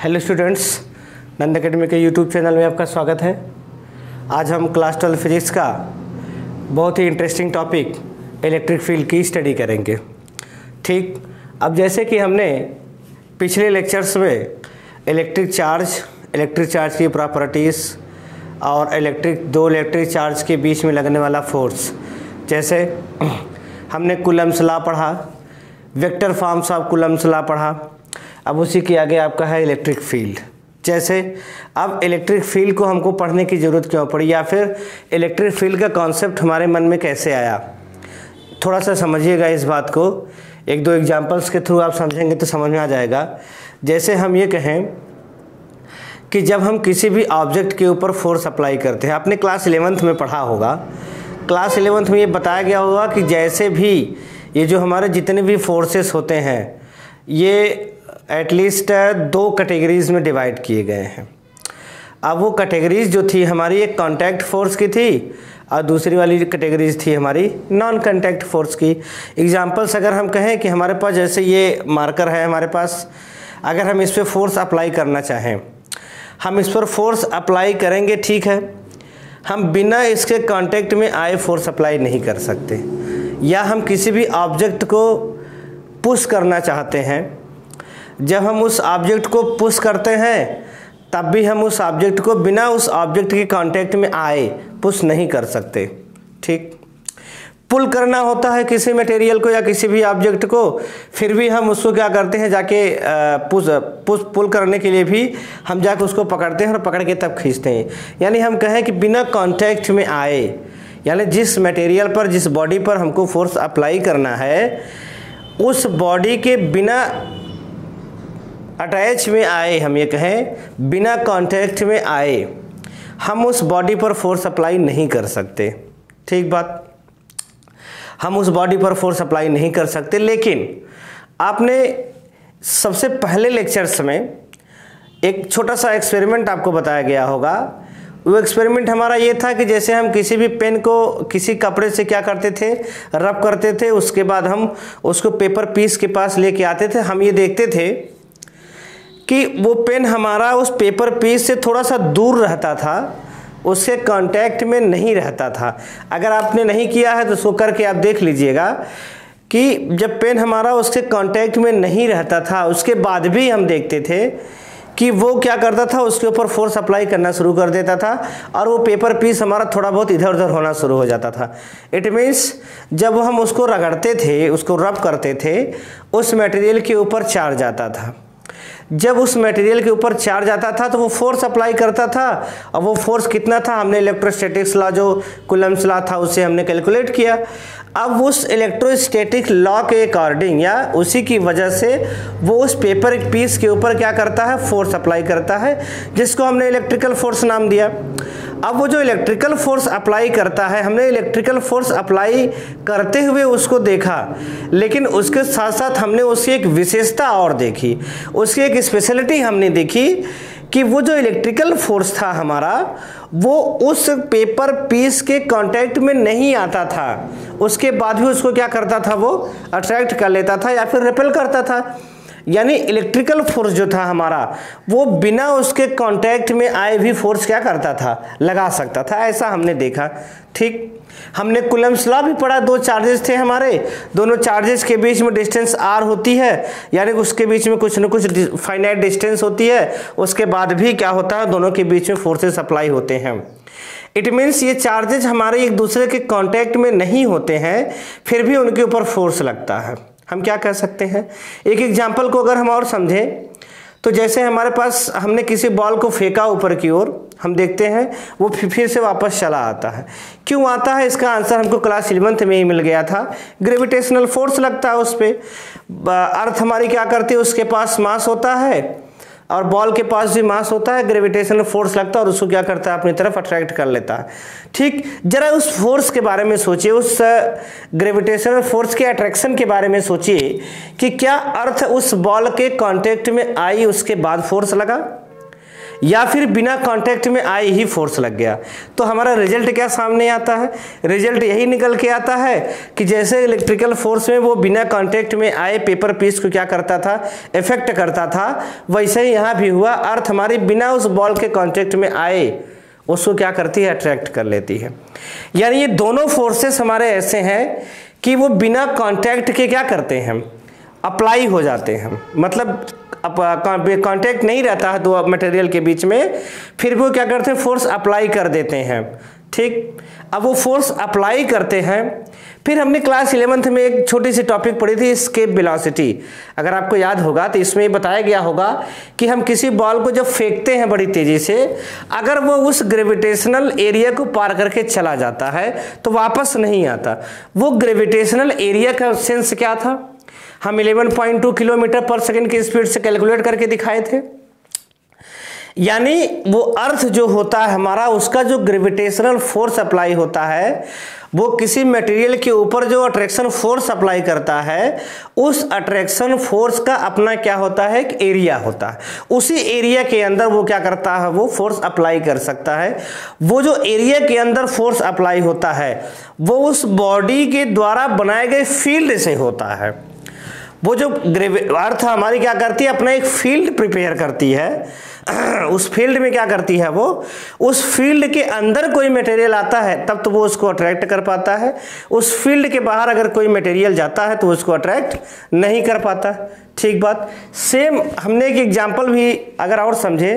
Hello students, नंद academy के YouTube channel में आपका स्वागत है। आज हम क्लास 12 फिजिक्स का बहुत ही इंटरेस्टिंग टॉपिक इलेक्ट्रिक फील्ड की स्टडी करेंगे। ठीक, अब जैसे कि हमने पिछले लेक्चर्स में इलेक्ट्रिक चार्ज की प्रॉपर्टीज़ और दो इलेक्ट्रिक चार्ज के बीच में लगने वाला फोर्स, जैसे हमने कूलम्ब्स लॉ पढ़ा, vector forms of Coulomb's law पढ़ा। अब उसी के आगे आपका है इलेक्ट्रिक फील्ड। जैसे अब इलेक्ट्रिक फील्ड को हमको पढ़ने की ज़रूरत क्यों पड़ी, या फिर इलेक्ट्रिक फील्ड का कॉन्सेप्ट हमारे मन में कैसे आया, थोड़ा सा समझिएगा इस बात को। एक दो एग्जांपल्स के थ्रू आप समझेंगे तो समझ में आ जाएगा। जैसे हम ये कहें कि जब हम किसी भी ऑब्जेक्ट के ऊपर फोर्स अप्लाई करते हैं, आपने क्लास 11th में पढ़ा होगा, क्लास 11th में ये बताया गया होगा कि जैसे भी ये जो हमारे जितने भी फोर्सेस होते हैं ये एटलीस्ट दो कैटेगरीज में डिवाइड किए गए हैं। अब वो कैटेगरीज जो थी हमारी, एक कॉन्टैक्ट फोर्स की थी और दूसरी वाली कैटेगरीज थी हमारी नॉन कॉन्टैक्ट फोर्स की। एग्जांपल्स अगर हम कहें कि हमारे पास जैसे ये मार्कर है हमारे पास, अगर हम इस पर फोर्स अप्लाई करना चाहें, हम इस पर फोर्स अप्लाई करेंगे, ठीक है, हम बिना इसके कांटेक्ट में आए फोर्स अप्लाई नहीं कर सकते। या हम किसी भी ऑब्जेक्ट को पुश करना चाहते हैं, जब हम उस ऑब्जेक्ट को पुश करते हैं तब भी हम उस ऑब्जेक्ट को बिना उस ऑब्जेक्ट के कांटेक्ट में आए पुश नहीं कर सकते। ठीक, पुल करना होता है किसी मटेरियल को या किसी भी ऑब्जेक्ट को, फिर भी हम उसको क्या करते हैं, जाके पुल करने के लिए भी हम जाके उसको पकड़ते हैं और पकड़ के तब खींचते हैं। यानी हम कहें कि बिना कांटेक्ट में आए, यानी जिस मटेरियल पर, जिस बॉडी पर हमको फोर्स अप्लाई करना है, उस बॉडी के बिना अटैच में आए, हम ये कहें बिना कांटेक्ट में आए, हम उस बॉडी पर फोर्स अप्लाई नहीं कर सकते। ठीक बात, हम उस बॉडी पर फोर्स अप्लाई नहीं कर सकते। लेकिन आपने सबसे पहले लेक्चर्स में एक छोटा सा एक्सपेरिमेंट आपको बताया गया होगा। वो एक्सपेरिमेंट हमारा ये था कि जैसे हम किसी भी पेन को किसी कपड़े से क्या करते थे, रब करते थे, उसके बाद हम उसको पेपर पीस के पास लेके आते थे। हम ये देखते थे कि वो पेन हमारा उस पेपर पीस से थोड़ा सा दूर रहता था, उसके कांटेक्ट में नहीं रहता था। अगर आपने नहीं किया है तो उसको करके आप देख लीजिएगा कि जब पेन हमारा उसके कांटेक्ट में नहीं रहता था, उसके बाद भी हम देखते थे कि वो क्या करता था, उसके ऊपर फोर्स अप्लाई करना शुरू कर देता था और वो पेपर पीस हमारा थोड़ा बहुत इधर उधर होना शुरू हो जाता था। इट मीन्स जब हम उसको रगड़ते थे, उसको रब करते थे, उस मटेरियल के ऊपर चार्ज आता था। जब उस मटेरियल के ऊपर चार्ज आता था तो वो फोर्स अप्लाई करता था, और वो फोर्स कितना था, हमने इलेक्ट्रोस्टैटिक्स लॉ जो कूलम्ब्स लॉ था उससे हमने कैलकुलेट किया। अब उस इलेक्ट्रोस्टैटिक लॉ के अकॉर्डिंग या उसी की वजह से वो उस पेपर पीस के ऊपर क्या करता है, फोर्स अप्लाई करता है, जिसको हमने इलेक्ट्रिकल फोर्स नाम दिया। अब वो जो इलेक्ट्रिकल फोर्स अप्लाई करता है, हमने इलेक्ट्रिकल फोर्स अप्लाई करते हुए उसको देखा, लेकिन उसके साथ साथ हमने उसकी एक विशेषता और देखी, उसकी एक स्पेशलिटी हमने देखी कि वो जो इलेक्ट्रिकल फोर्स था हमारा, वो उस पेपर पीस के कांटेक्ट में नहीं आता था, उसके बाद भी उसको क्या करता था, वो अट्रैक्ट कर लेता था या फिर रिपेल करता था। यानी इलेक्ट्रिकल फोर्स जो था हमारा, वो बिना उसके कांटेक्ट में आए भी फोर्स क्या करता था, लगा सकता था। ऐसा हमने देखा। ठीक, हमने कूलम्ब्स लॉ भी पढ़ा। दो चार्जेस थे हमारे, दोनों चार्जेस के बीच में डिस्टेंस r होती है, यानी उसके बीच में कुछ न कुछ फाइनाइट डिस्टेंस होती है, उसके बाद भी क्या होता है, दोनों के बीच में फोर्सेस अप्लाई होते हैं। इट मीन्स ये चार्जेस हमारे एक दूसरे के कांटेक्ट में नहीं होते हैं, फिर भी उनके ऊपर फोर्स लगता है। हम क्या कह सकते हैं, एक एग्जाम्पल को अगर हम और समझें तो जैसे हमारे पास हमने किसी बॉल को फेंका ऊपर की ओर, हम देखते हैं वो फिर से वापस चला आता है। क्यों आता है, इसका आंसर हमको क्लास 11th में ही मिल गया था। ग्रेविटेशनल फोर्स लगता है उस पर। अर्थ हमारी क्या करती है, उसके पास मास होता है और बॉल के पास भी मास होता है, ग्रेविटेशनल फोर्स लगता है और उसको क्या करता है, अपनी तरफ अट्रैक्ट कर लेता है। ठीक, जरा उस फोर्स के बारे में सोचिए, उस ग्रेविटेशनल फोर्स के अट्रैक्शन के बारे में सोचिए कि क्या अर्थ उस बॉल के कांटेक्ट में आई, उसके बाद फोर्स लगा, या फिर बिना कांटेक्ट में आए ही फोर्स लग गया, तो हमारा रिजल्ट क्या सामने आता है? रिजल्ट यही निकल के आता है कि जैसे इलेक्ट्रिकल फोर्स में वो बिना कांटेक्ट में आए पेपर पीस को क्या करता था, इफेक्ट करता था, वैसे ही यहाँ भी हुआ। अर्थ हमारी बिना उस बॉल के कांटेक्ट में आए उसको क्या करती है, अट्रैक्ट कर लेती है। यानी ये दोनों फोर्सेस हमारे ऐसे हैं कि वो बिना कांटेक्ट के क्या करते हैं, अप्लाई हो जाते हैं। मतलब कांटेक्ट नहीं रहता है दो मटेरियल के बीच में, फिर वो क्या करते हैं, फोर्स अप्लाई कर देते हैं। ठीक, अब वो फोर्स अप्लाई करते हैं। फिर हमने क्लास 11th में एक छोटी सी टॉपिक पढ़ी थी, एस्केप वेलोसिटी। अगर आपको याद होगा तो इसमें बताया गया होगा कि हम किसी बॉल को जब फेंकते हैं बड़ी तेजी से, अगर वो उस ग्रेविटेशनल एरिया को पार करके चला जाता है तो वापस नहीं आता। वो ग्रेविटेशनल एरिया का सेंस क्या था, हम 11.2 किलोमीटर पर सेकंड की स्पीड से कैलकुलेट करके दिखाए थे। यानी वो अर्थ जो होता है हमारा, उसका जो ग्रेविटेशनल फोर्स अप्लाई होता है, वो किसी मटेरियल के ऊपर जो अट्रैक्शन फोर्स अप्लाई करता है, उस अट्रैक्शन फोर्स का अपना क्या होता है, एक एरिया होता है। उसी एरिया के अंदर वो क्या करता है, वो फोर्स अप्लाई कर सकता है। वो जो एरिया के अंदर फोर्स अप्लाई होता है वो उस बॉडी के द्वारा बनाए गए फील्ड से होता है। वो जो अर्थ हमारी क्या करती है, अपना एक फील्ड प्रिपेयर करती है। उस फील्ड में क्या करती है, वो उस फील्ड के अंदर कोई मटेरियल आता है तब तो वो उसको अट्रैक्ट कर पाता है। उस फील्ड के बाहर अगर कोई मटेरियल जाता है तो उसको अट्रैक्ट नहीं कर पाता। ठीक बात। सेम हमने एक एग्जांपल भी अगर और समझे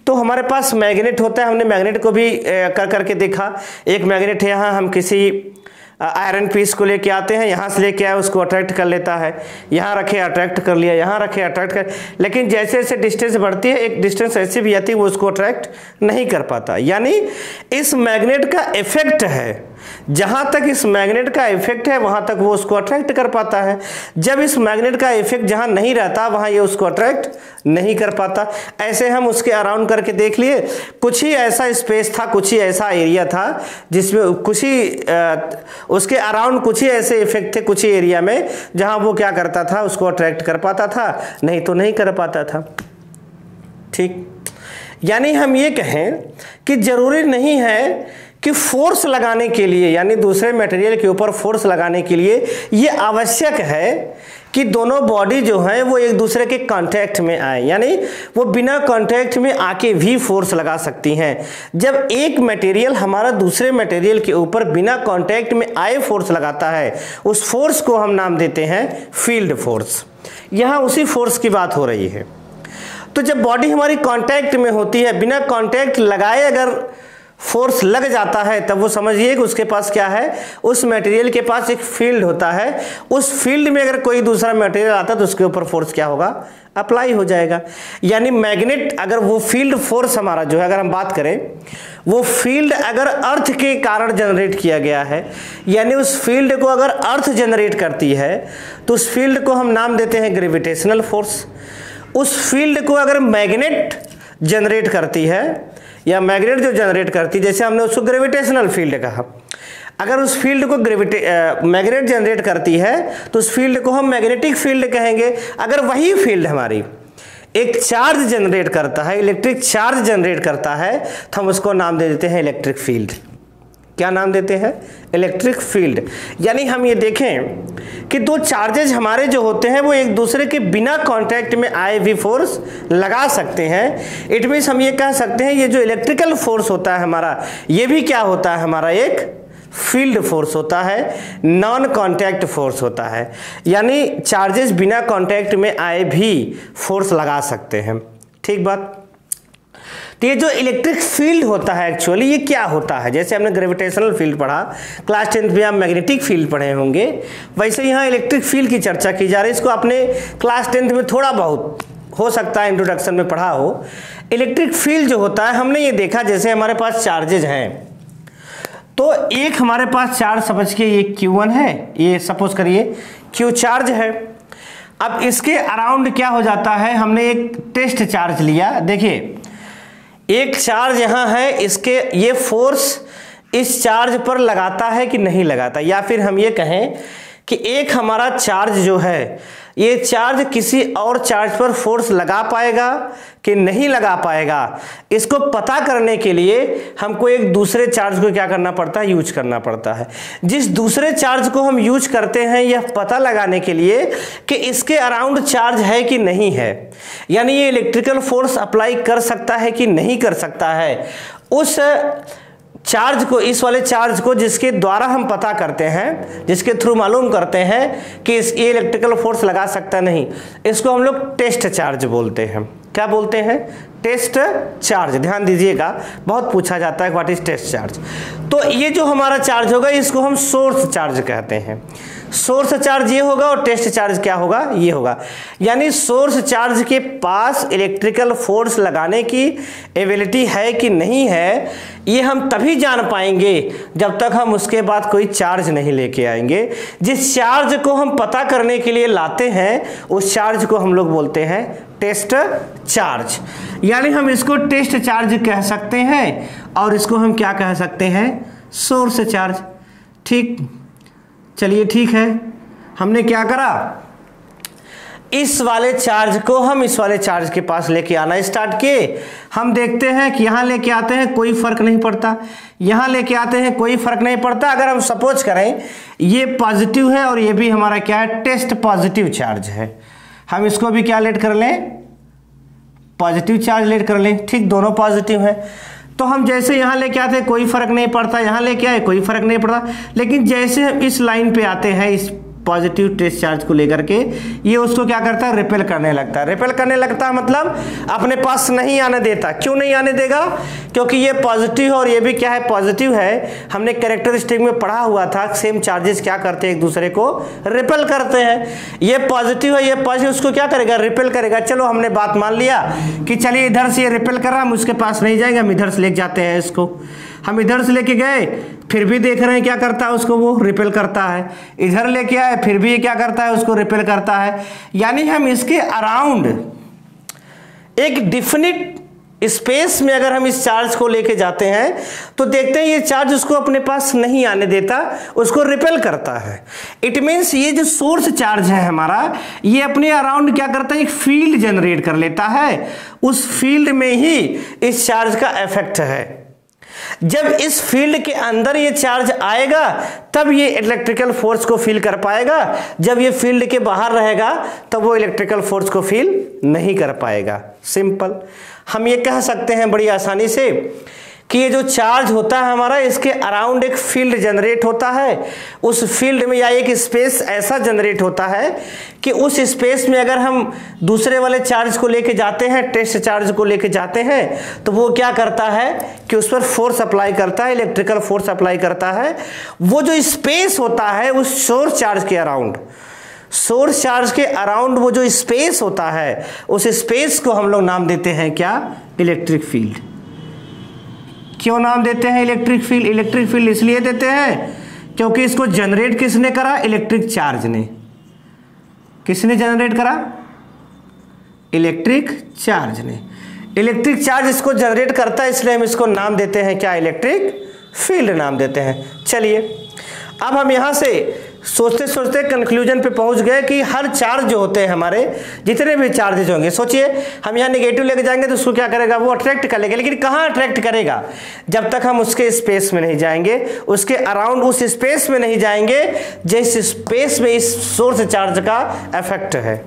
तो हमारे पास मैग्नेट होता है। हमने मैग्नेट को भी करके देखा। एक मैग्नेट है, यहाँ हम किसी आयरन पीस को लेके आते हैं, यहाँ से लेके आए उसको अट्रैक्ट कर लेता है, यहाँ रखे अट्रैक्ट कर लिया, यहाँ रखे अट्रैक्ट कर, लेकिन जैसे जैसे डिस्टेंस बढ़ती है एक डिस्टेंस ऐसी भी आती है वो उसको अट्रैक्ट नहीं कर पाता। यानी इस मैग्नेट का इफेक्ट है, जहाँ तक इस मैग्नेट का इफेक्ट है वहाँ तक वो उसको अट्रैक्ट कर पाता है। जब इस मैग्नेट का इफेक्ट जहाँ नहीं रहता वहाँ ये उसको अट्रैक्ट नहीं कर पाता। ऐसे हम उसके अराउंड करके देख लिए, कुछ ही ऐसा स्पेस था, कुछ ही ऐसा एरिया था जिसमें कुछ ही उसके अराउंड कुछ ही ऐसे इफेक्ट थे कुछ ही एरिया में जहाँ वो क्या करता था, उसको अट्रैक्ट कर पाता था, नहीं तो नहीं कर पाता था। ठीक, यानी हम ये कहें कि जरूरी नहीं है कि फोर्स लगाने के लिए, यानी दूसरे मटेरियल के ऊपर फोर्स लगाने के लिए ये आवश्यक है कि दोनों बॉडी जो है वो एक दूसरे के कांटेक्ट में आए, यानी वो बिना कांटेक्ट में आके भी फोर्स लगा सकती हैं। जब एक मटेरियल हमारा दूसरे मटेरियल के ऊपर बिना कांटेक्ट में आए फोर्स लगाता है, उस फोर्स को हम नाम देते हैं फील्ड फोर्स। यहाँ उसी फोर्स की बात हो रही है। तो जब बॉडी हमारी कांटेक्ट में होती है, बिना कांटेक्ट लगाए अगर फोर्स लग जाता है, तब वो समझिए कि उसके पास क्या है, उस मटेरियल के पास एक फील्ड होता है। उस फील्ड में अगर कोई दूसरा मटेरियल आता है तो उसके ऊपर फोर्स क्या होगा, अप्लाई हो जाएगा। यानी मैग्नेट, अगर वो फील्ड फोर्स हमारा जो है, अगर हम बात करें, वो फील्ड अगर अर्थ के कारण जनरेट किया गया है, यानी उस फील्ड को अगर अर्थ जनरेट करती है तो उस फील्ड को हम नाम देते हैं ग्रेविटेशनल फोर्स। उस फील्ड को अगर मैग्नेट जनरेट करती है, या मैग्नेट जो जनरेट करती है, जैसे हमने उसको ग्रेविटेशनल फील्ड कहा, अगर उस फील्ड को मैग्नेट जनरेट करती है तो उस फील्ड को हम मैग्नेटिक फील्ड कहेंगे। अगर वही फील्ड हमारी एक चार्ज जनरेट करता है, इलेक्ट्रिक चार्ज जनरेट करता है, तो हम उसको नाम दे देते हैं इलेक्ट्रिक फील्ड। क्या नाम देते हैं, इलेक्ट्रिक फील्ड। यानी हम ये देखें कि दो चार्जेज हमारे जो होते हैं वो एक दूसरे के बिना कांटेक्ट में आए भी फोर्स लगा सकते हैं। इट मीन्स हम ये कह सकते हैं ये जो इलेक्ट्रिकल फोर्स होता है हमारा, ये भी क्या होता है, हमारा एक फील्ड फोर्स होता है, नॉन कांटेक्ट फोर्स होता है। यानी चार्जेस बिना कांटेक्ट में आए भी फोर्स लगा सकते हैं। ठीक बात। तो ये जो इलेक्ट्रिक फील्ड होता है एक्चुअली ये क्या होता है, जैसे हमने ग्रेविटेशनल फील्ड पढ़ा, क्लास 10th में आप मैग्नेटिक फील्ड पढ़े होंगे, वैसे यहाँ इलेक्ट्रिक फील्ड की चर्चा की जा रही है। इसको आपने क्लास 10th में थोड़ा बहुत हो सकता है इंट्रोडक्शन में पढ़ा हो। इलेक्ट्रिक फील्ड जो होता है, हमने ये देखा जैसे हमारे पास चार्जेज हैं, तो एक हमारे पास चार्ज समझ के ये Q1 है, ये सपोज करिए Q चार्ज है। अब इसके अराउंड क्या हो जाता है, हमने एक टेस्ट चार्ज लिया। देखिए एक चार्ज यहाँ है, इसके ये फोर्स इस चार्ज पर लगाता है कि नहीं लगाता, या फिर हम ये कहें कि एक हमारा चार्ज जो है, ये चार्ज किसी और चार्ज पर फोर्स लगा पाएगा कि नहीं लगा पाएगा, इसको पता करने के लिए हमको एक दूसरे चार्ज को क्या करना पड़ता है, यूज करना पड़ता है। जिस दूसरे चार्ज को हम यूज करते हैं यह पता लगाने के लिए कि इसके अराउंड चार्ज है कि नहीं है, यानी ये इलेक्ट्रिकल फोर्स अप्लाई कर सकता है कि नहीं कर सकता है, उस चार्ज को, इस वाले चार्ज को जिसके द्वारा हम पता करते हैं, जिसके थ्रू मालूम करते हैं कि ये इलेक्ट्रिकल फोर्स लगा सकता नहीं, इसको हम लोग टेस्ट चार्ज बोलते हैं। क्या बोलते हैं? Test charge. ध्यान दीजिएगा, बहुत पूछा जाता है व्हाट इज टेस्ट चार्ज। तो ये जो हमारा चार्ज होगा इसको हम सोर्स चार्ज कहते हैं। सोर्स चार्ज ये होगा और टेस्ट चार्ज क्या होगा, ये होगा। यानी सोर्स चार्ज के पास इलेक्ट्रिकल फोर्स लगाने की एबिलिटी है कि नहीं है, ये हम तभी जान पाएंगे जब तक हम उसके बाद कोई चार्ज नहीं लेके आएंगे। जिस चार्ज को हम पता करने के लिए लाते हैं उस चार्ज को हम लोग बोलते हैं टेस्ट चार्ज। यानी हम इसको टेस्ट चार्ज कह सकते हैं और इसको हम क्या कह सकते हैं, सोर्स चार्ज। ठीक, चलिए ठीक है, हमने क्या करा, इस वाले चार्ज को हम इस वाले चार्ज के पास लेके आना स्टार्ट किए। हम देखते हैं कि यहां लेके आते हैं कोई फर्क नहीं पड़ता, यहां लेके आते हैं कोई फर्क नहीं पड़ता। अगर हम सपोज करें ये पॉजिटिव है और ये भी हमारा क्या है, टेस्ट पॉजिटिव चार्ज है, हम इसको भी क्या लेट कर लें, पॉजिटिव चार्ज लेट कर लें। ठीक, दोनों पॉजिटिव है तो हम जैसे यहां लेके आते हैं कोई फर्क नहीं पड़ता, यहां लेके आए कोई फर्क नहीं पड़ता। लेकिन जैसे हम इस लाइन पे आते हैं, इस पॉजिटिव टेस्ट चार्ज को लेकर के, ये उसको क्या करता है, रिपेल करने लगता है। रिपेल करने लगता है मतलब अपने पास नहीं आने देता। क्यों नहीं आने देगा? क्योंकि ये पॉजिटिव है और ये भी क्या है, पॉजिटिव है। हमने कैरेक्टरिस्टिक में पढ़ा हुआ था सेम चार्जेस क्या करते हैं, एक दूसरे को रिपेल करते हैं। ये पॉजिटिव है, ये पॉजिटिव, उसको क्या करेगा, रिपेल करेगा। चलो हमने बात मान लिया कि चलिए इधर से ये रिपेल कर रहा है, हम उसके पास नहीं जाएंगे, हम इधर से लेके जाते हैं इसको। हम इधर से लेके गए, फिर भी देख रहे हैं क्या करता है, उसको वो रिपेल करता है। इधर लेके आए, फिर भी ये क्या करता है, उसको रिपेल करता है। यानी हम इसके अराउंड एक डिफिनिट स्पेस में अगर हम इस चार्ज को लेके जाते हैं तो देखते हैं ये चार्ज उसको अपने पास नहीं आने देता, उसको रिपेल करता है। इट मीन्स ये जो सोर्स चार्ज है हमारा, ये अपने अराउंड क्या करता है, एक फील्ड जनरेट कर लेता है। उस फील्ड में ही इस चार्ज का इफेक्ट है। जब इस फील्ड के अंदर ये चार्ज आएगा तब ये इलेक्ट्रिकल फोर्स को फील कर पाएगा। जब ये फील्ड के बाहर रहेगा तब वो इलेक्ट्रिकल फोर्स को फील नहीं कर पाएगा। सिंपल, हम ये कह सकते हैं बड़ी आसानी से कि ये जो चार्ज होता है हमारा, इसके अराउंड एक फील्ड जनरेट होता है। उस फील्ड में या एक स्पेस ऐसा जनरेट होता है कि उस स्पेस में अगर हम दूसरे वाले चार्ज को लेके जाते हैं, टेस्ट चार्ज को लेके जाते हैं, तो वो क्या करता है कि उस पर फोर्स अप्लाई करता है, इलेक्ट्रिकल फोर्स अप्लाई करता है। वो जो स्पेस होता है उस सोर्स चार्ज के अराउंड, सोर्स चार्ज के अराउंड वो जो स्पेस होता है, उस स्पेस को हम लोग नाम देते हैं क्या, इलेक्ट्रिक फील्ड। क्यों नाम देते हैं इलेक्ट्रिक फील्ड? इलेक्ट्रिक फील्ड इसलिए देते हैं क्योंकि इसको जनरेट किसने करा, इलेक्ट्रिक चार्ज ने। किसने जनरेट करा, इलेक्ट्रिक चार्ज ने। इलेक्ट्रिक चार्ज इसको जनरेट करता है, इसलिए हम इसको नाम देते हैं क्या, इलेक्ट्रिक फील्ड नाम देते हैं। चलिए अब हम यहां से सोचते सोचते कंक्लूजन पे पहुंच गए कि हर चार्ज जो होते हैं हमारे, जितने भी चार्जेज होंगे, सोचिए हम यहाँ नेगेटिव लेके जाएंगे तो उसको क्या करेगा, वो अट्रैक्ट कर लेगा। लेकिन कहाँ अट्रैक्ट करेगा, जब तक हम उसके स्पेस में नहीं जाएंगे, उसके अराउंड उस स्पेस में नहीं जाएंगे जिस स्पेस में इस सोर्स चार्ज का इफेक्ट है।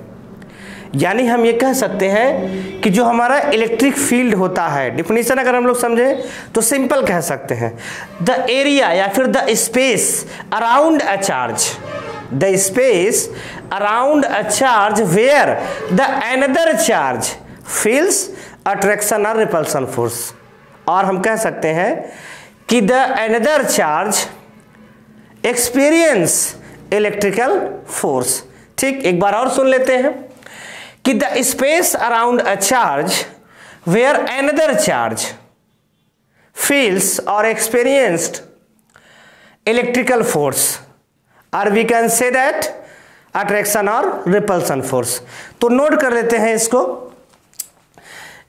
यानी हम ये कह सकते हैं कि जो हमारा इलेक्ट्रिक फील्ड होता है, डिफिनीशन अगर हम लोग समझें तो सिंपल कह सकते हैं, द एरिया या फिर the space around a charge, the space around a charge where the another charge feels attraction और रिपल्सन फोर्स। और हम कह सकते हैं कि the another charge experience electrical force. ठीक, एक बार और सुन लेते हैं कि the space around a charge where another charge feels और एक्सपीरियंस्ड इलेक्ट्रिकल फोर्स, और we can say that attraction और रिपल्सन फोर्स। तो नोट कर लेते हैं इसको,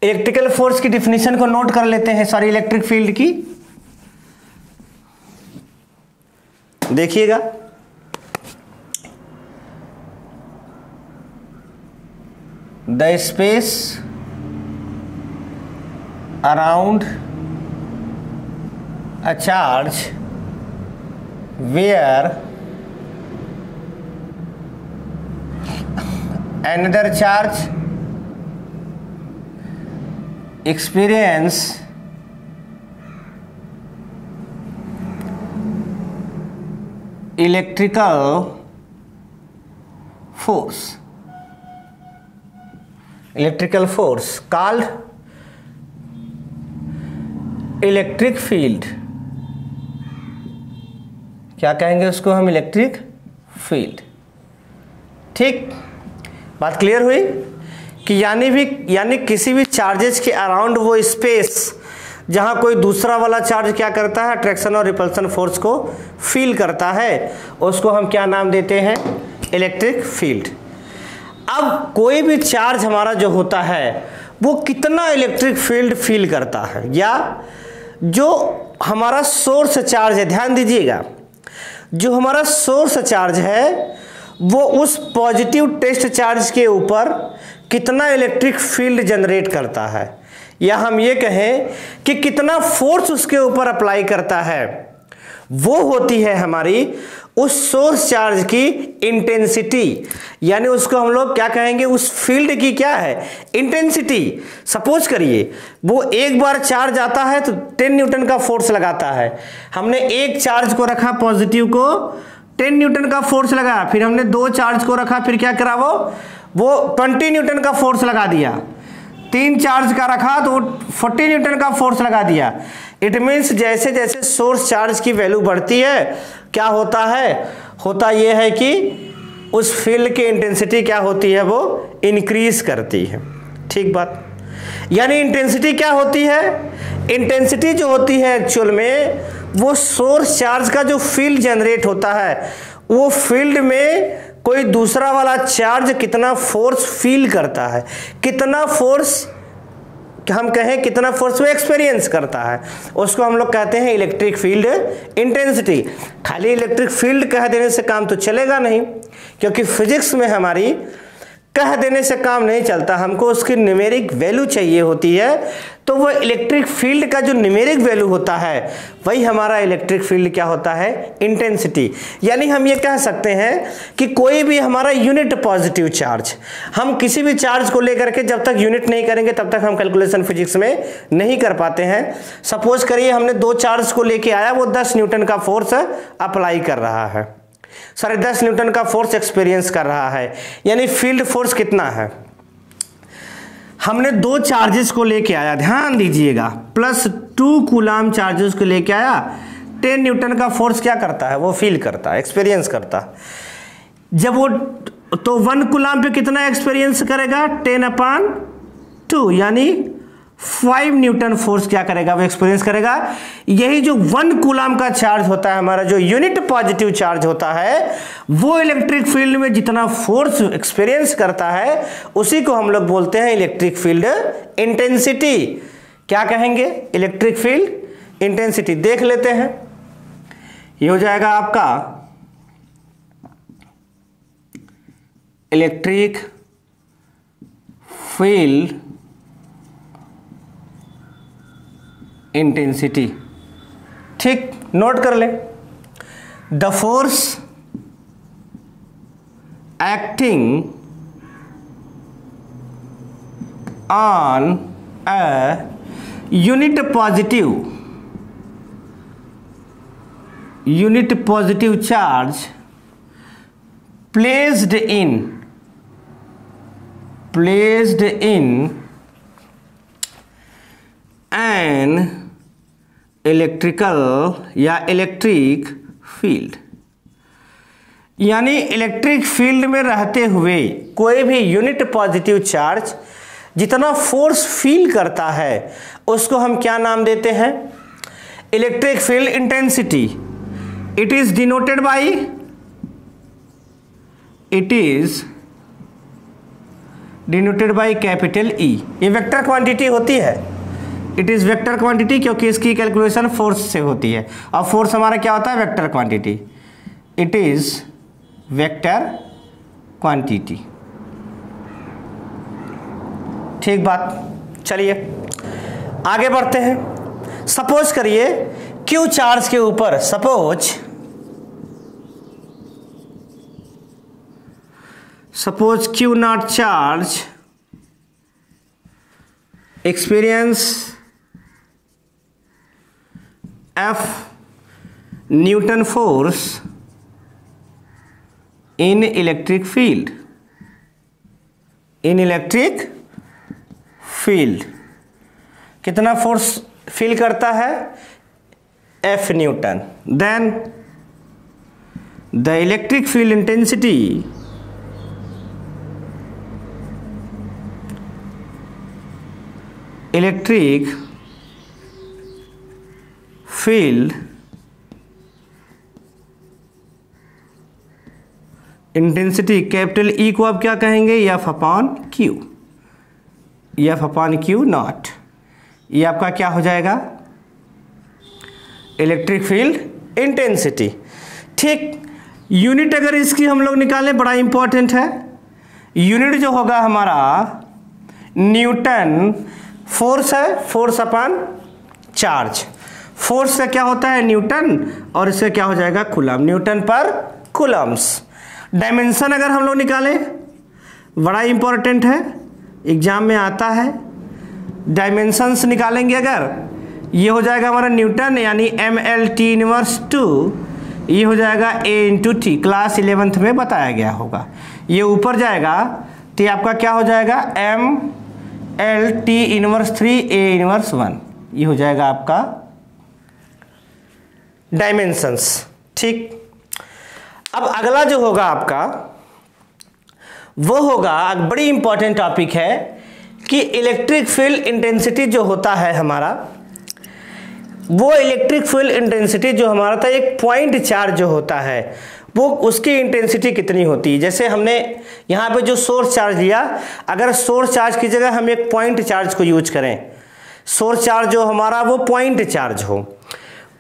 इलेक्ट्रिकल फोर्स की डिफिनीशन को नोट कर लेते हैं, सॉरी इलेक्ट्रिक फील्ड की। देखिएगा the space around a charge where another charge experience electrical force called electric field। क्या कहेंगे उसको हम? Electric field. ठीक, बात क्लियर हुई कि यानी किसी भी चार्जेस के अराउंड वो स्पेस जहां कोई दूसरा वाला चार्ज क्या करता है, अट्रैक्शन और रिपल्सन फोर्स को फील करता है, उसको हम क्या नाम देते हैं? Electric field. अब कोई भी चार्ज हमारा जो होता है वो कितना इलेक्ट्रिक फील्ड फील करता है, या जो हमारा सोर्स चार्ज है, ध्यान दीजिएगा, जो हमारा सोर्स चार्ज है वो उस पॉजिटिव टेस्ट चार्ज के ऊपर कितना इलेक्ट्रिक फील्ड जनरेट करता है, या हम ये कहें कि कितना फोर्स उसके ऊपर अप्लाई करता है, वो होती है हमारी उस सोर्स चार्ज की इंटेंसिटी। यानी उसको हम लोग क्या कहेंगे? उस फील्ड की क्या है? इंटेंसिटी। सपोज करिए वो एक बार चार्ज आता है तो 10 न्यूटन का फोर्स लगाता है। हमने एक चार्ज को रखा पॉजिटिव को, 10 न्यूटन का फोर्स लगा, फिर हमने दो चार्ज को रखा, फिर क्या करा वो 20 न्यूटन का फोर्स लगा दिया, तीन चार्ज का रखा तो 40 न्यूटन का फोर्स लगा दिया। इट मीन्स जैसे जैसे सोर्स चार्ज की वैल्यू बढ़ती है क्या होता है? होता यह है कि उस फील्ड की इंटेंसिटी क्या होती है? वो इंक्रीज करती है। ठीक बात। यानी इंटेंसिटी क्या होती है? इंटेंसिटी जो होती है एक्चुअल में वो सोर्स चार्ज का जो फील्ड जनरेट होता है, वो फील्ड में कोई दूसरा वाला चार्ज कितना फोर्स फील करता है, कितना फोर्स हम कहें कितना फोर्स वो एक्सपीरियंस करता है, उसको हम लोग कहते हैं इलेक्ट्रिक फील्ड इंटेंसिटी। खाली इलेक्ट्रिक फील्ड कह देने से काम तो चलेगा नहीं, क्योंकि फिजिक्स में हमारी कह देने से काम नहीं चलता, हमको उसकी न्यूमेरिक वैल्यू चाहिए होती है। तो वो इलेक्ट्रिक फील्ड का जो न्यूमेरिक वैल्यू होता है वही हमारा इलेक्ट्रिक फील्ड क्या होता है? इंटेंसिटी। यानी हम ये कह सकते हैं कि कोई भी हमारा यूनिट पॉजिटिव चार्ज, हम किसी भी चार्ज को लेकर के जब तक यूनिट नहीं करेंगे तब तक हम कैलकुलेशन फिजिक्स में नहीं कर पाते हैं। सपोज करिए हमने दो चार्ज को लेके आया, वो 10 न्यूटन का फोर्स अप्लाई कर रहा है, 10.5 न्यूटन का फोर्स एक्सपीरियंस कर रहा है, यानी फील्ड फोर्स कितना है? हमने दो चार्जेस को लेके आया, ध्यान दीजिएगा, +2 कूलाम चार्जेस को लेके आया, 10 न्यूटन का फोर्स क्या करता है? वो फील करता है, एक्सपीरियंस करता है। जब वो तो 1 कूलाम पे कितना एक्सपीरियंस करेगा? 10/2, यानी 5 न्यूटन फोर्स क्या करेगा? वो एक्सपीरियंस करेगा। यही जो 1 कूलाम का चार्ज होता है, हमारा जो यूनिट पॉजिटिव चार्ज होता है, वो इलेक्ट्रिक फील्ड में जितना फोर्स एक्सपीरियंस करता है उसी को हम लोग बोलते हैं इलेक्ट्रिक फील्ड इंटेंसिटी। क्या कहेंगे? Electric field intensity. देख लेते हैं, ये हो जाएगा आपका इलेक्ट्रिक फील्ड इंटेंसिटी। ठीक, नोट कर ले। The force acting on a unit positive charge placed in an electrical या इलेक्ट्रिक फील्ड। यानी इलेक्ट्रिक फील्ड में रहते हुए कोई भी यूनिट पॉजिटिव चार्ज जितना फोर्स फील करता है उसको हम क्या नाम देते हैं? Electric field intensity. It is denoted by capital E. ये वेक्टर क्वांटिटी होती है, इट इज वेक्टर क्वांटिटी, क्योंकि इसकी कैलकुलेशन फोर्स से होती है, और फोर्स हमारा क्या होता है? Vector quantity. It is vector quantity. ठीक बात। चलिए आगे बढ़ते हैं। सपोज करिए क्यू चार्ज के ऊपर, suppose Q not charge experience F newton force in electric field, कितना फोर्स फील करता है? F newton. Then the electric field intensity capital E को आप क्या कहेंगे? F upon Q not. ये आपका क्या हो जाएगा? Electric field intensity. ठीक, यूनिट अगर इसकी हम लोग निकालें, बड़ा इंपॉर्टेंट है। यूनिट जो होगा हमारा न्यूटन, फोर्स है, फोर्स अपॉन चार्ज। फोर्स से क्या होता है? न्यूटन, और इससे क्या हो जाएगा? कूलम, न्यूटन पर कूलम्स। डायमेंशन अगर हम लोग निकालें, बड़ा इंपॉर्टेंट है, एग्जाम में आता है। डायमेंशंस निकालेंगे अगर, ये हो जाएगा हमारा न्यूटन यानी ml t इनवर्स 2, ये हो जाएगा a into T, class 11th में बताया गया होगा। ये ऊपर जाएगा तो आपका क्या हो जाएगा? ml t inverse 3 a inverse 1, ये हो जाएगा आपका डायमेंशंस। ठीक, अब अगला जो होगा आपका वो होगा, बड़ी इंपॉर्टेंट टॉपिक है कि इलेक्ट्रिक फील्ड इंटेंसिटी जो होता है हमारा, वो इलेक्ट्रिक फील्ड इंटेंसिटी जो हमारा था, एक पॉइंट चार्ज जो होता है वो उसकी इंटेंसिटी कितनी होती है। जैसे हमने यहाँ पे जो सोर्स चार्ज लिया, अगर सोर्स चार्ज की जगह हम एक पॉइंट चार्ज को यूज करें, सोर्स चार्ज जो हमारा वो पॉइंट चार्ज हो,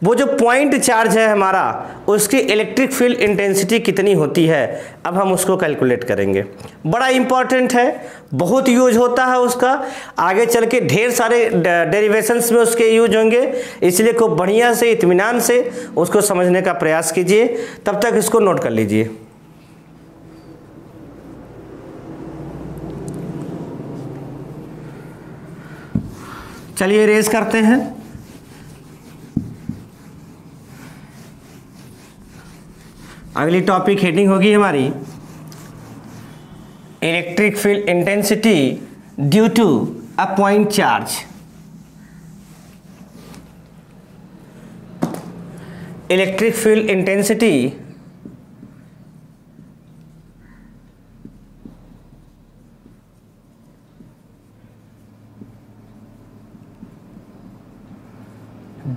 वो जो पॉइंट चार्ज है हमारा, उसकी इलेक्ट्रिक फील्ड इंटेंसिटी कितनी होती है, अब हम उसको कैलकुलेट करेंगे। बड़ा इंपॉर्टेंट है, बहुत यूज होता है उसका, आगे चल के ढेर सारे डेरिवेशंस में उसके यूज होंगे, इसलिए खूब बढ़िया से इत्मीनान से उसको समझने का प्रयास कीजिए। तब तक इसको नोट कर लीजिए। चलिए रेज करते हैं। अगली टॉपिक हेडिंग होगी हमारी electric field intensity due to a point charge. Electric field intensity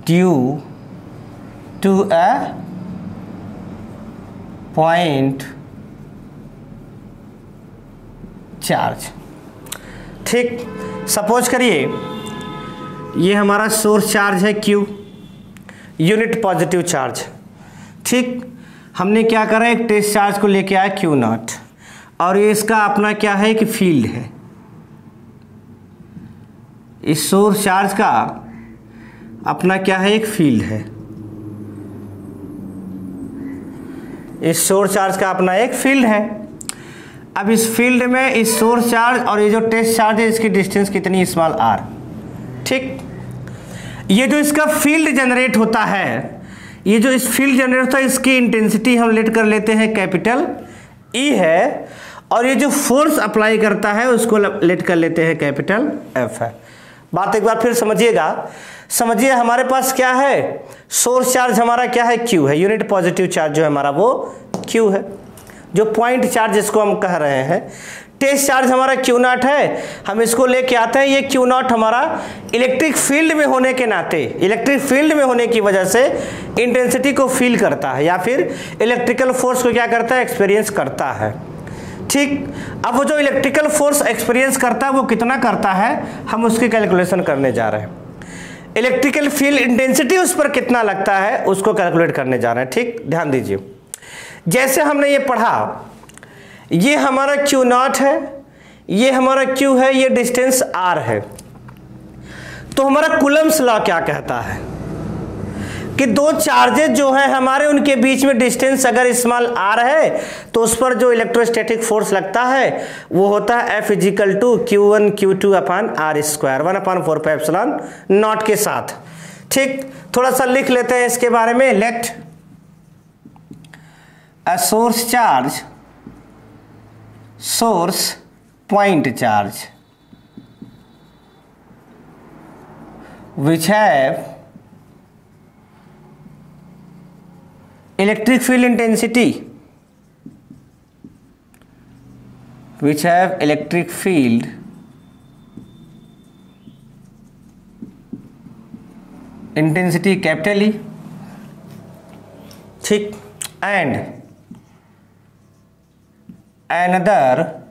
due to a point charge. ठीक, सपोज करिए ये हमारा सोर्स चार्ज है Q, यूनिट पॉजिटिव चार्ज। ठीक, हमने क्या करा, एक टेस्ट चार्ज को लेके आया Q नॉट, और ये इसका अपना क्या है कि फील्ड है। इस सोर्स चार्ज का अपना क्या है, एक फील्ड है। इस सोर्स चार्ज का अपना एक फील्ड है। अब इस फील्ड में इस सोर्स चार्ज और ये जो टेस्ट चार्ज है, इसकी डिस्टेंस कितनी? Small r। ठीक, ये जो इसका फील्ड जनरेट होता है, ये जो इस फील्ड जनरेट होता है, इसकी इंटेंसिटी हम लेट कर लेते हैं कैपिटल E है, और ये जो फोर्स अप्लाई करता है उसको लेट कर लेते हैं कैपिटल F है। बात एक बार फिर समझिएगा। समझिए हमारे पास क्या है, सोर्स चार्ज हमारा क्या है? Q है, यूनिट पॉजिटिव चार्ज जो है हमारा वो Q है, जो पॉइंट चार्ज जिसको हम कह रहे हैं। टेस्ट चार्ज हमारा Q नॉट है, हम इसको लेके आते हैं। ये Q नॉट हमारा इलेक्ट्रिक फील्ड में होने के नाते, इलेक्ट्रिक फील्ड में होने की वजह से इंटेंसिटी को फील करता है, या फिर इलेक्ट्रिकल फोर्स को क्या करता है? एक्सपीरियंस करता है। ठीक, अब वो जो इलेक्ट्रिकल फोर्स एक्सपीरियंस करता है वो कितना करता है, हम उसकी कैलकुलेशन करने जा रहे हैं। इलेक्ट्रिकल फील्ड इंटेंसिटी उस पर कितना लगता है उसको कैलकुलेट करने जा रहे हैं। ठीक, ध्यान दीजिए। जैसे हमने ये पढ़ा, ये हमारा Q नॉट है, ये हमारा Q है, ये डिस्टेंस R है। तो हमारा कूलम्स लॉ क्या कहता है कि दो चार्जेज जो है हमारे, उनके बीच में डिस्टेंस अगर स्मॉल r है तो उस पर जो इलेक्ट्रोस्टैटिक फोर्स लगता है वो होता है F equal to Q1 Q2 upon R square 1/4πε0 के साथ। ठीक, थोड़ा सा लिख लेते हैं इसके बारे में। Let a source charge, source point charge which have electric field intensity, which have electric field intensity capital E, ठीक, and another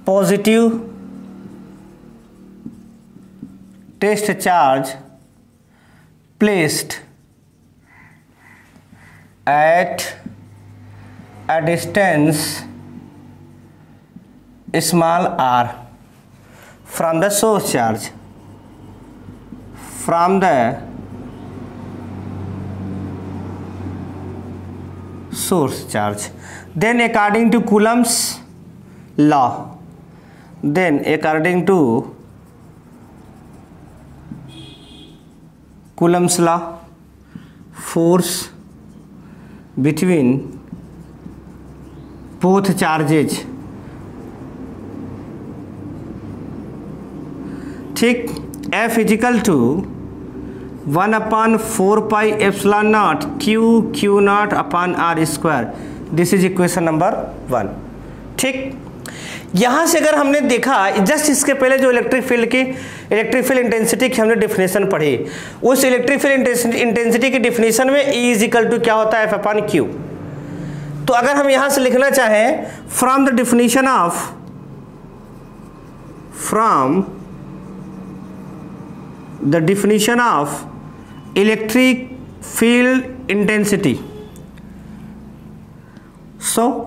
positive test charge placed at a distance small r from the source charge, from the source charge. Then according to Coulomb's law, then according to Coulomb's law, force between both charges, ठीक, F equal to 1/4πε0 Q0 upon R square. This is equation number 1। ठीक, यहाँ से अगर हमने देखा, just इसके पहले जो इलेक्ट्रिक फील्ड इंटेंसिटी की हमने डिफिनेशन पढ़ी, उस इलेक्ट्रिक फील्ड इंटेंसिटी की डिफिनेशन में E इजिकल टू क्या होता है, F अपॉन Q। तो अगर हम यहाँ से लिखना चाहें from the definition of electric field intensity, so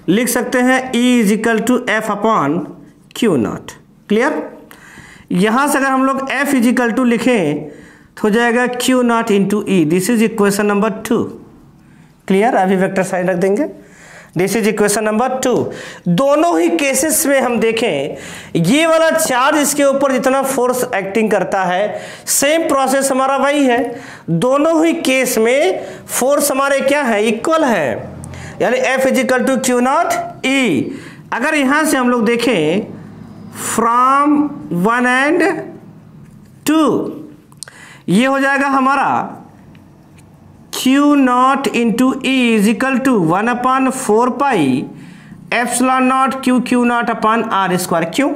लिख सकते हैं E equal to F upon Q0। Clear? यहां से अगर हम लोग F इजिकल टू लिखें तो हो जाएगा Q0 into E। This is equation number 2। Clear? अभी वेक्टर साइन रख देंगे। This is equation number 2। दोनों ही केसेस में हम देखें, ये वाला चार्ज इसके ऊपर जितना फोर्स एक्टिंग करता है, सेम प्रोसेस हमारा वही है। दोनों ही केस में फोर्स हमारे क्या है, इक्वल है, यानी F equal to Q0 E। अगर यहां से हम लोग देखें फ्रॉम 1 and 2, ये हो जाएगा हमारा Q0 into E equal to 1/4πε0 Q0 upon R square. क्यों?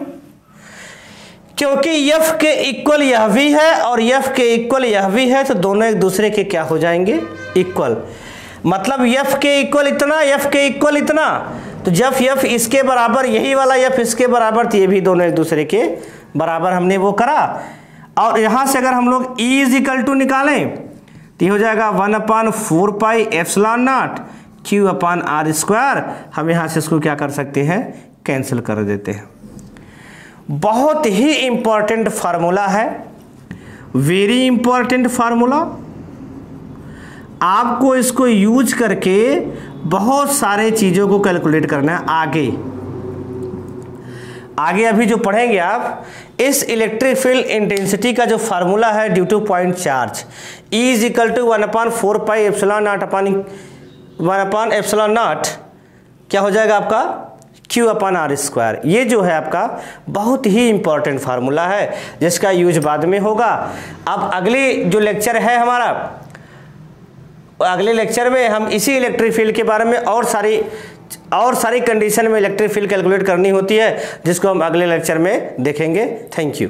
क्योंकि F के इक्वल यह भी है और F के इक्वल यह भी है, तो दोनों एक दूसरे के क्या हो जाएंगे, इक्वल। मतलब F के इक्वल इतना, F के इक्वल इतना, तो जब F इसके बराबर, यही वाला F इसके बराबर, तो ये भी दोनों एक दूसरे के बराबर हमने वो करा। और यहां से अगर हम लोग E इजिकल टू निकालें तो ये हो जाएगा 1/4πε0 Q अपॉन R स्क्वायर। हम यहां से इसको क्या कर सकते हैं, कैंसिल कर देते हैं। बहुत ही इंपॉर्टेंट फार्मूला है, वेरी इंपॉर्टेंट फार्मूला। आपको इसको यूज करके बहुत सारे चीज़ों को कैलकुलेट करना है आगे अभी जो पढ़ेंगे आप, इस इलेक्ट्रिक फील्ड इंटेंसिटी का जो फार्मूला है due to point charge, E equal to 1/4πε0 upon 1/ε0 क्या हो जाएगा आपका, Q अपॉन R स्क्वायर। ये जो है आपका बहुत ही इंपॉर्टेंट फार्मूला है, जिसका यूज बाद में होगा। अब अगली जो लेक्चर है हमारा, अगले लेक्चर में हम इसी इलेक्ट्रिक फील्ड के बारे में और सारी कंडीशन में इलेक्ट्रिक फील्ड कैलकुलेट करनी होती है, जिसको हम अगले लेक्चर में देखेंगे। Thank you.